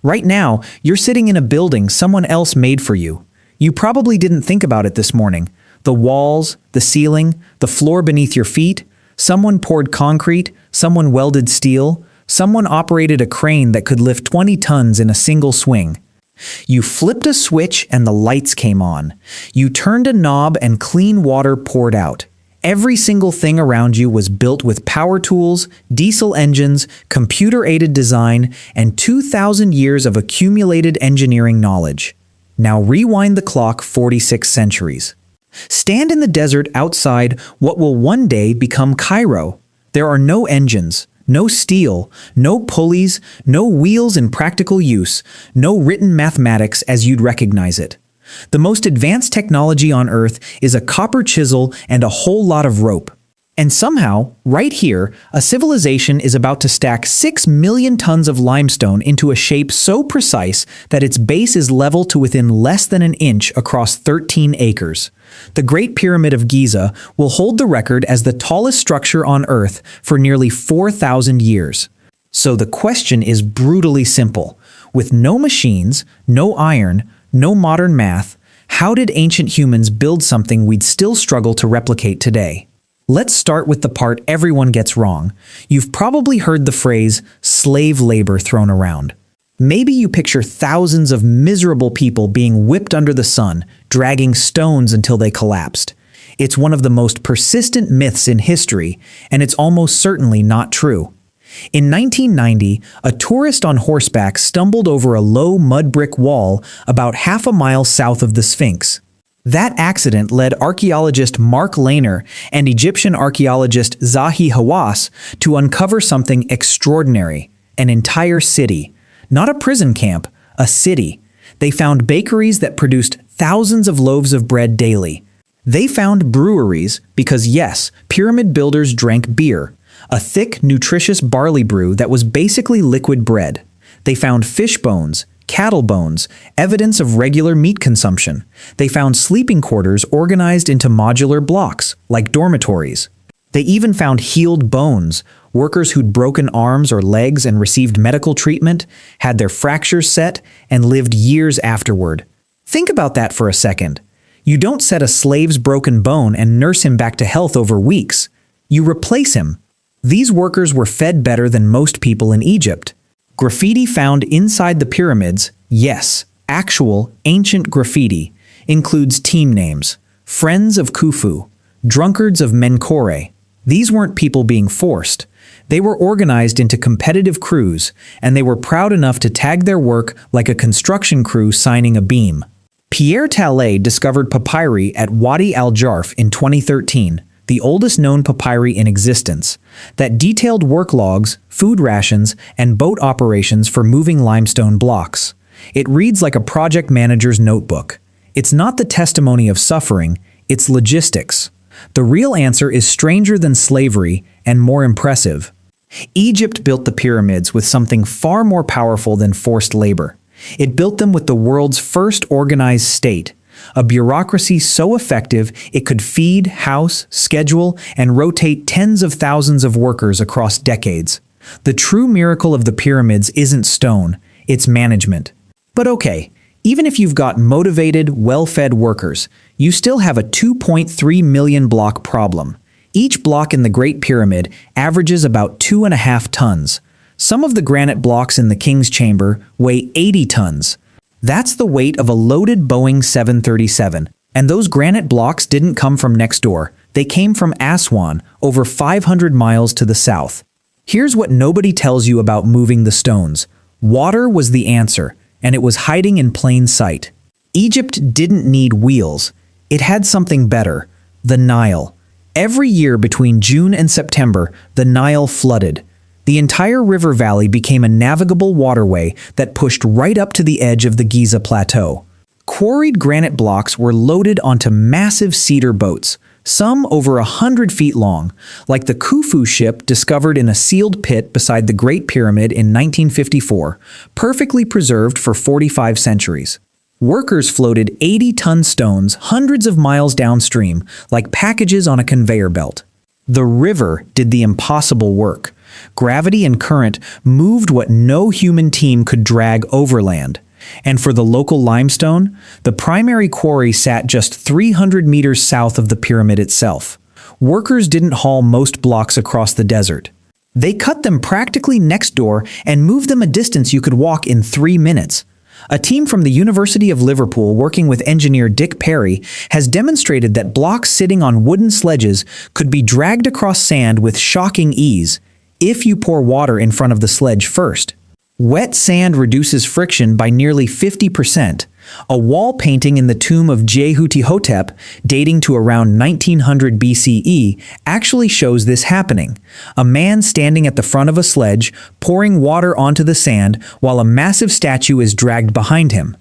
Right now, you're sitting in a building someone else made for you. You probably didn't think about it this morning. The walls, the ceiling, the floor beneath your feet. Someone poured concrete, someone welded steel, someone operated a crane that could lift 20 tons in a single swing. You flipped a switch and the lights came on. You turned a knob and clean water poured out. Every single thing around you was built with power tools, diesel engines, computer-aided design, and 2,000 years of accumulated engineering knowledge. Now rewind the clock 46 centuries. Stand in the desert outside what will one day become Cairo. There are no engines, no steel, no pulleys, no wheels in practical use, no written mathematics as you'd recognize it. The most advanced technology on Earth is a copper chisel and a whole lot of rope. And somehow, right here, a civilization is about to stack 6 million tons of limestone into a shape so precise that its base is level to within less than an inch across 13 acres. The Great Pyramid of Giza will hold the record as the tallest structure on Earth for nearly 4,000 years. So the question is brutally simple. With no machines, no iron, no modern math, how did ancient humans build something we'd still struggle to replicate today? Let's start with the part everyone gets wrong. You've probably heard the phrase slave labor thrown around. Maybe you picture thousands of miserable people being whipped under the sun, dragging stones until they collapsed. It's one of the most persistent myths in history, and it's almost certainly not true. In 1990, a tourist on horseback stumbled over a low mud brick wall about half a mile south of the Sphinx. That accident led archaeologist Mark Lehner and Egyptian archaeologist Zahi Hawass to uncover something extraordinary: an entire city. Not a prison camp, a city. They found bakeries that produced thousands of loaves of bread daily. They found breweries because, yes, pyramid builders drank beer, a thick, nutritious barley brew that was basically liquid bread. They found fish bones, cattle bones, evidence of regular meat consumption. They found sleeping quarters organized into modular blocks, like dormitories. They even found healed bones. Workers who'd broken arms or legs and received medical treatment, had their fractures set, and lived years afterward. Think about that for a second. You don't set a slave's broken bone and nurse him back to health over weeks. You replace him. These workers were fed better than most people in Egypt. Graffiti found inside the pyramids, yes, actual ancient graffiti, includes team names: Friends of Khufu, Drunkards of Menkaure. These weren't people being forced. They were organized into competitive crews, and they were proud enough to tag their work like a construction crew signing a beam. Pierre Tallet discovered papyri at Wadi al-Jarf in 2013, the oldest known papyri in existence, that detailed work logs, food rations, and boat operations for moving limestone blocks. It reads like a project manager's notebook. It's not the testimony of suffering, it's logistics. The real answer is stranger than slavery and more impressive. Egypt built the pyramids with something far more powerful than forced labor. It built them with the world's first organized state, a bureaucracy so effective it could feed, house, schedule, and rotate tens of thousands of workers across decades. The true miracle of the pyramids isn't stone, it's management. But okay, even if you've got motivated, well-fed workers, you still have a 2.3 million block problem. Each block in the Great Pyramid averages about 2.5 tons. Some of the granite blocks in the King's Chamber weigh 80 tons. That's the weight of a loaded Boeing 737. And those granite blocks didn't come from next door. They came from Aswan, over 500 miles to the south. Here's what nobody tells you about moving the stones. Water was the answer, and it was hiding in plain sight. Egypt didn't need wheels. It had something better: the Nile. Every year between June and September, the Nile flooded. The entire river valley became a navigable waterway that pushed right up to the edge of the Giza Plateau. Quarried granite blocks were loaded onto massive cedar boats, some over 100 feet long, like the Khufu ship discovered in a sealed pit beside the Great Pyramid in 1954, perfectly preserved for 45 centuries. Workers floated 80-ton stones hundreds of miles downstream, like packages on a conveyor belt. The river did the impossible work. Gravity and current moved what no human team could drag overland. And for the local limestone, the primary quarry sat just 300 meters south of the pyramid itself. Workers didn't haul most blocks across the desert. They cut them practically next door and moved them a distance you could walk in 3 minutes. A team from the University of Liverpool working with engineer Dick Perry has demonstrated that blocks sitting on wooden sledges could be dragged across sand with shocking ease if you pour water in front of the sledge first. Wet sand reduces friction by nearly 50%. A wall painting in the tomb of Jehutihotep, dating to around 1900 BCE, actually shows this happening. A man standing at the front of a sledge, pouring water onto the sand while a massive statue is dragged behind him.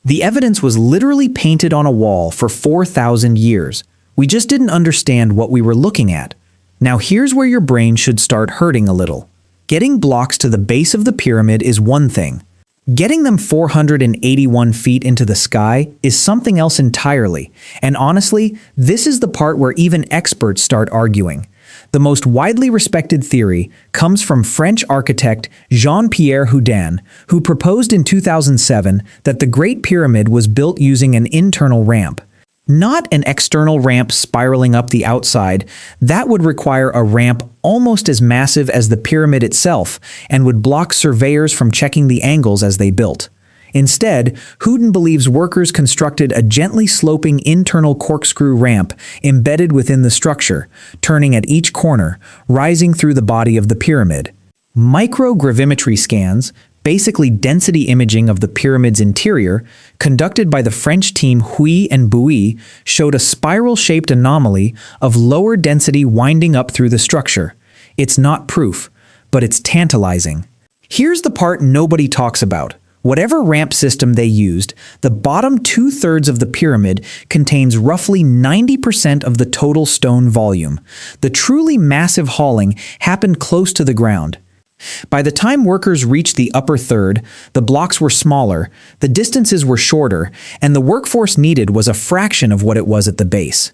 The evidence was literally painted on a wall for 4,000 years. We just didn't understand what we were looking at. Now here's where your brain should start hurting a little. Getting blocks to the base of the pyramid is one thing. Getting them 481 feet into the sky is something else entirely. And honestly, this is the part where even experts start arguing. The most widely respected theory comes from French architect Jean-Pierre Houdin, who proposed in 2007 that the Great Pyramid was built using an internal ramp. Not an external ramp spiraling up the outside. That would require a ramp almost as massive as the pyramid itself and would block surveyors from checking the angles as they built. Instead, Houdin believes workers constructed a gently sloping internal corkscrew ramp embedded within the structure, turning at each corner, rising through the body of the pyramid. Microgravimetry scans, basically density imaging of the pyramid's interior, conducted by the French team Huy and Bouy, showed a spiral-shaped anomaly of lower density winding up through the structure. It's not proof, but it's tantalizing. Here's the part nobody talks about. Whatever ramp system they used, the bottom 2/3 of the pyramid contains roughly 90% of the total stone volume. The truly massive hauling happened close to the ground. By the time workers reached the upper third, the blocks were smaller, the distances were shorter, and the workforce needed was a fraction of what it was at the base.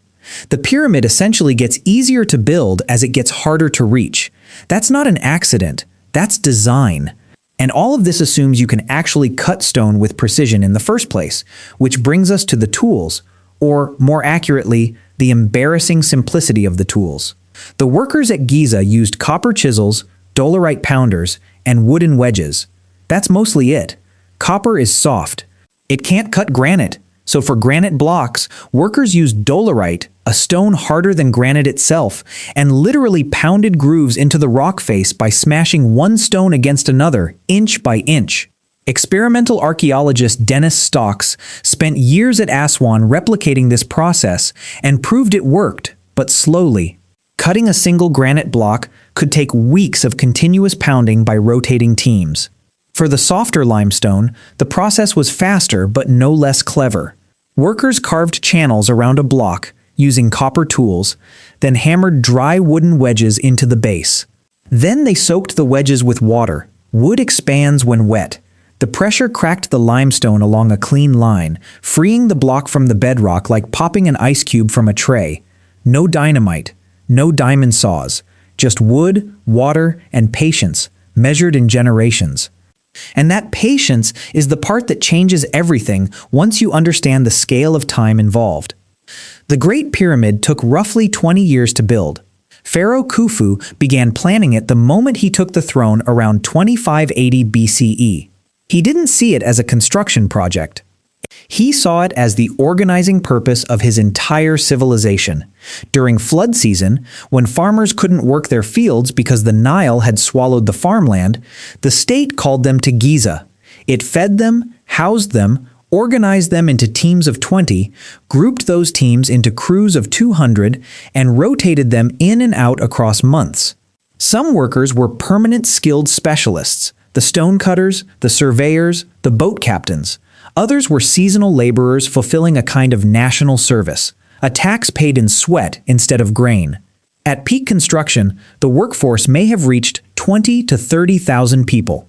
The pyramid essentially gets easier to build as it gets harder to reach. That's not an accident, that's design. And all of this assumes you can actually cut stone with precision in the first place, which brings us to the tools, or more accurately, the embarrassing simplicity of the tools. The workers at Giza used copper chisels, dolerite pounders, and wooden wedges. That's mostly it. Copper is soft. It can't cut granite, so for granite blocks, workers used dolerite, a stone harder than granite itself, and literally pounded grooves into the rock face by smashing one stone against another, inch by inch. Experimental archaeologist Dennis Stocks spent years at Aswan replicating this process and proved it worked, but slowly. Cutting a single granite block could take weeks of continuous pounding by rotating teams. For the softer limestone, the process was faster but no less clever. Workers carved channels around a block using copper tools, then hammered dry wooden wedges into the base. Then they soaked the wedges with water. Wood expands when wet. The pressure cracked the limestone along a clean line, freeing the block from the bedrock like popping an ice cube from a tray. No dynamite, no diamond saws, just wood, water, and patience, measured in generations. And that patience is the part that changes everything once you understand the scale of time involved. The Great Pyramid took roughly 20 years to build. Pharaoh Khufu began planning it the moment he took the throne around 2580 BCE. He didn't see it as a construction project. He saw it as the organizing purpose of his entire civilization. During flood season, when farmers couldn't work their fields because the Nile had swallowed the farmland, the state called them to Giza. It fed them, housed them, organized them into teams of 20, grouped those teams into crews of 200, and rotated them in and out across months. Some workers were permanent skilled specialists, the stonecutters, the surveyors, the boat captains. Others were seasonal laborers fulfilling a kind of national service, a tax paid in sweat instead of grain. At peak construction, the workforce may have reached 20 to 30,000 people.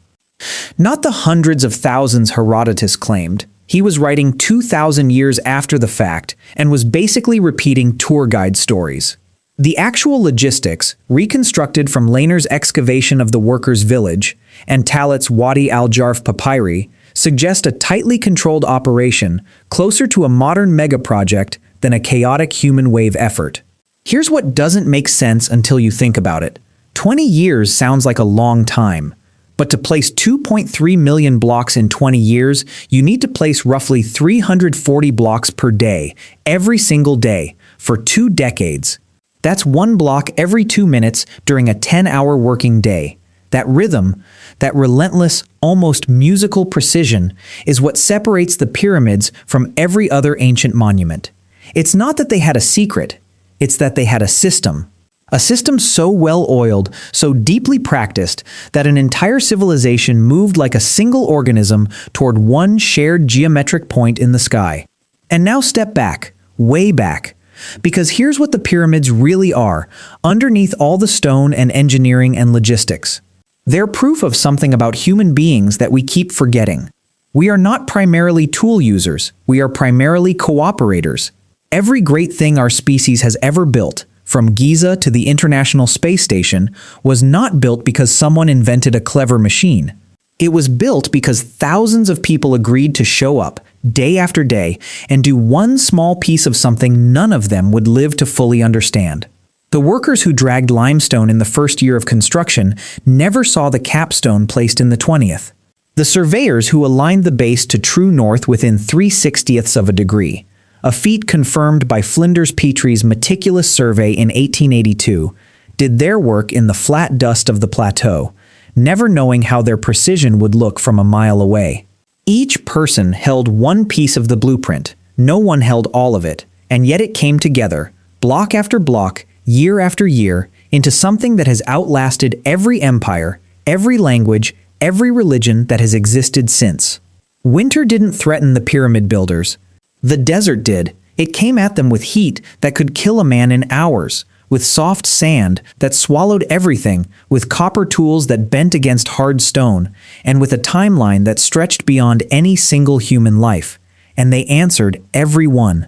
Not the hundreds of thousands Herodotus claimed. He was writing 2,000 years after the fact and was basically repeating tour guide stories. The actual logistics, reconstructed from Laner's excavation of the workers' village and Talat's Wadi al-Jarf papyri, suggest a tightly controlled operation closer to a modern mega-project than a chaotic human wave effort. Here's what doesn't make sense until you think about it. 20 years sounds like a long time, but to place 2.3 million blocks in 20 years, you need to place roughly 340 blocks per day, every single day, for 2 decades. That's 1 block every 2 minutes during a 10-hour working day. That rhythm, that relentless, almost musical precision, is what separates the pyramids from every other ancient monument. It's not that they had a secret, it's that they had a system. A system so well-oiled, so deeply practiced, that an entire civilization moved like a single organism toward one shared geometric point in the sky. And now step back, way back. Because here's what the pyramids really are, underneath all the stone and engineering and logistics. They're proof of something about human beings that we keep forgetting. We are not primarily tool users, we are primarily cooperators. Every great thing our species has ever built, from Giza to the International Space Station, was not built because someone invented a clever machine. It was built because thousands of people agreed to show up, day after day, and do one small piece of something none of them would live to fully understand. The workers who dragged limestone in the first year of construction never saw the capstone placed in the 20th. The surveyors who aligned the base to true north within 3/60ths of a degree, a feat confirmed by Flinders Petrie's meticulous survey in 1882, did their work in the flat dust of the plateau, never knowing how their precision would look from a mile away. Each person held one piece of the blueprint, no one held all of it, and yet it came together, block after block, year after year, into something that has outlasted every empire, every language, every religion that has existed since. Winter didn't threaten the pyramid builders. The desert did. It came at them with heat that could kill a man in hours, with soft sand that swallowed everything, with copper tools that bent against hard stone, and with a timeline that stretched beyond any single human life. And they answered every one.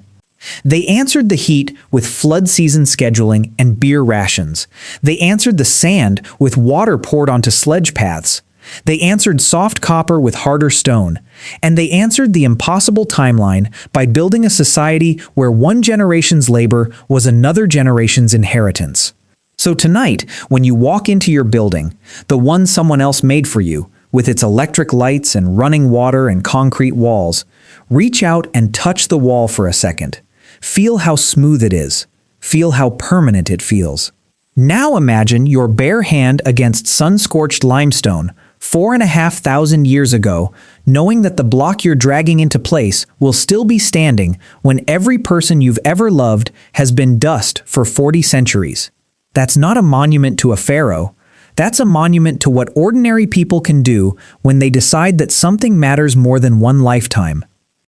They answered the heat with flood season scheduling and beer rations. They answered the sand with water poured onto sledge paths. They answered soft copper with harder stone. And they answered the impossible timeline by building a society where one generation's labor was another generation's inheritance. So tonight, when you walk into your building, the one someone else made for you, with its electric lights and running water and concrete walls, reach out and touch the wall for a second. Feel how smooth it is. Feel how permanent it feels. Now imagine your bare hand against sun-scorched limestone 4,500 years ago, knowing that the block you're dragging into place will still be standing when every person you've ever loved has been dust for 40 centuries. That's not a monument to a pharaoh. That's a monument to what ordinary people can do when they decide that something matters more than one lifetime.